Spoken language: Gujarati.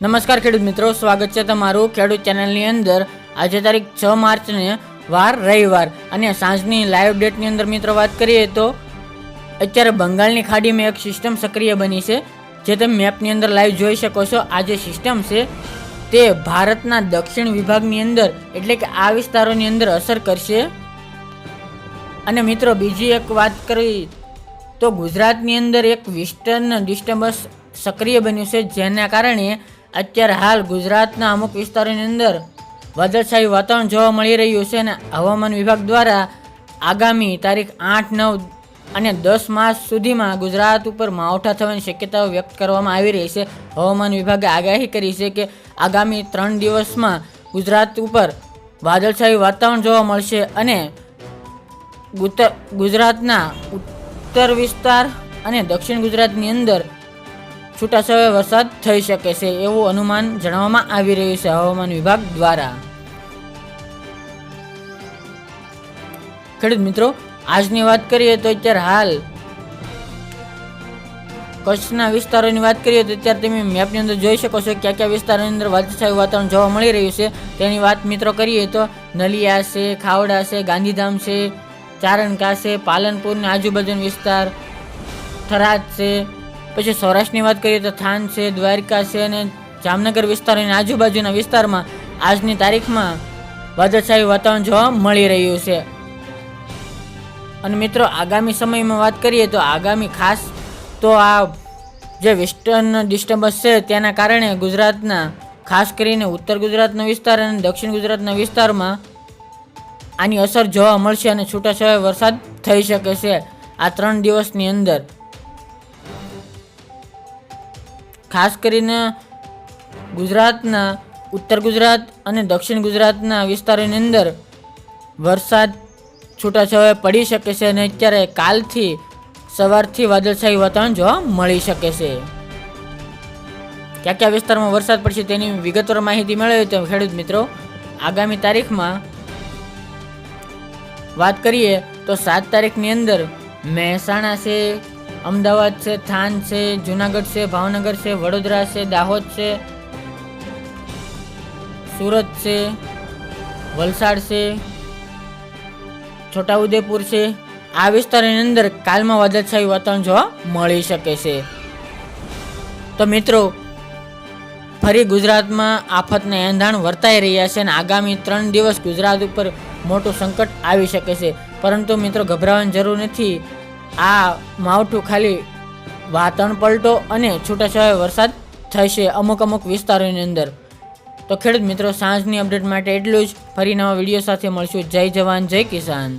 નમસ્કાર ખેડૂત મિત્રો, સ્વાગત છે તમારું ખેડૂત ચેનલની અંદર। આજે તારીખ 6 માર્ચને વાર રવિવાર અને સાંજની લાઈવ ડેટની અંદર મિત્રો વાત કરીએ તો અત્યારે બંગાળની ખાડીમાં એક સિસ્ટમ સક્રિય બની છે, જે તમે મેપની અંદર લાઈવ જોઈ શકો છો। આ જે સિસ્ટમ છે તે ભારતના દક્ષિણ વિભાગની અંદર એટલે કે આ વિસ્તારોની અંદર અસર કરશે। અને મિત્રો બીજી એક વાત કરી તો ગુજરાતની અંદર એક વેસ્ટર્ન ડિસ્ટર્બન્સ સક્રિય બન્યું છે, જેના કારણે અત્યારે હાલ ગુજરાતના અમુક વિસ્તારોની અંદર વાદળછાયું વાતાવરણ જોવા મળી રહ્યું છે। અને હવામાન વિભાગ દ્વારા આગામી તારીખ 8, 9 અને 10 માર્ચ સુધીમાં ગુજરાત ઉપર માવઠા થવાની શક્યતાઓ વ્યક્ત કરવામાં આવી રહી છે। હવામાન વિભાગે આગાહી કરી છે કે આગામી 3 દિવસમાં ગુજરાત ઉપર વાદળછાયું વાતાવરણ જોવા મળશે અને ગુજરાતના ઉત્તર વિસ્તાર અને દક્ષિણ ગુજરાતની અંદર છૂટાછવાયા વરસાદ થઈ શકે છે એવું અનુમાન જણાવવામાં આવી રહ્યું છે હવામાન વિભાગ દ્વારા। ખેડૂત મિત્રો, આજની વાત કરીએ તો અત્યારે હાલ કચ્છના વિસ્તારોની વાત કરીએ તો અત્યારે તમે મેપની અંદર જોઈ શકો છો કયા કયા વિસ્તારોની અંદર વાદળછાયું વાતાવરણ જોવા મળી રહ્યું છે તેની વાત મિત્રો કરીએ તો નલિયા છે, ખાવડા છે, ગાંધીધામ છે, ચારણકા છે, પાલનપુરની આજુબાજુનો વિસ્તાર, થરાદ છે, પછી સૌરાષ્ટ્રની વાત કરીએ તો થાન છે, દ્વારકા છે અને જામનગર વિસ્તારોની આજુબાજુના વિસ્તારમાં આજની તારીખમાં વાદળછાયું વાતાવરણ જોવા મળી રહ્યું છે। અને મિત્રો આગામી સમયમાં વાત કરીએ તો આગામી ખાસ તો આ જે વેસ્ટર્ન ડિસ્ટર્બન્સ છે તેના કારણે ગુજરાતના ખાસ કરીને ઉત્તર ગુજરાતનો વિસ્તાર અને દક્ષિણ ગુજરાતના વિસ્તારમાં આની અસર જોવા મળશે અને છૂટાછવાયા વરસાદ થઈ શકે છે આ 3 દિવસની અંદર। ખાસ કરીને ગુજરાતના ઉત્તર ગુજરાત અને દક્ષિણ ગુજરાતના વિસ્તારોની અંદર વરસાદ છૂટાછવાયા પડી શકે છે અને અત્યારે કાલથી સવારથી વાદળછાયું વાતાવરણ જોવા મળી શકે છે। કયા કયા વિસ્તારમાં વરસાદ પડશે તેની વિગતવાર માહિતી મેળવી તો ખેડૂત મિત્રો આગામી તારીખમાં વાત કરીએ તો 7 તારીખની અંદર મહેસાણા છે, અમદાવાદ છે, થાન છે, જુનાગઢ છે, ભાવનગર છે, વડોદરા છે, દાહોદ છે, સુરત છે, વલસાડ છે, છોટાઉદેપુર છે, આ વિસ્તારોની અંદર કાલમાં વાદળછાયું વાતાવરણ જોવા મળી શકે છે। તો મિત્રો ફરી ગુજરાતમાં આફતના એંધાણ વર્તાઈ રહ્યા છે અને આગામી 3 દિવસ ગુજરાત ઉપર મોટું સંકટ આવી શકે છે, પરંતુ મિત્રો ગભરાવાની જરૂર નથી। આ માવઠું ખાલી વાતાવરણ પલટો અને છૂટાછવાયા વરસાદ થશે અમુક વિસ્તારોની અંદર। તો ખેડૂત મિત્રો સાંજની અપડેટ માટે એટલું જ। ફરી નવા વિડીયો સાથે મળશું। જય જવાન જય કિસાન।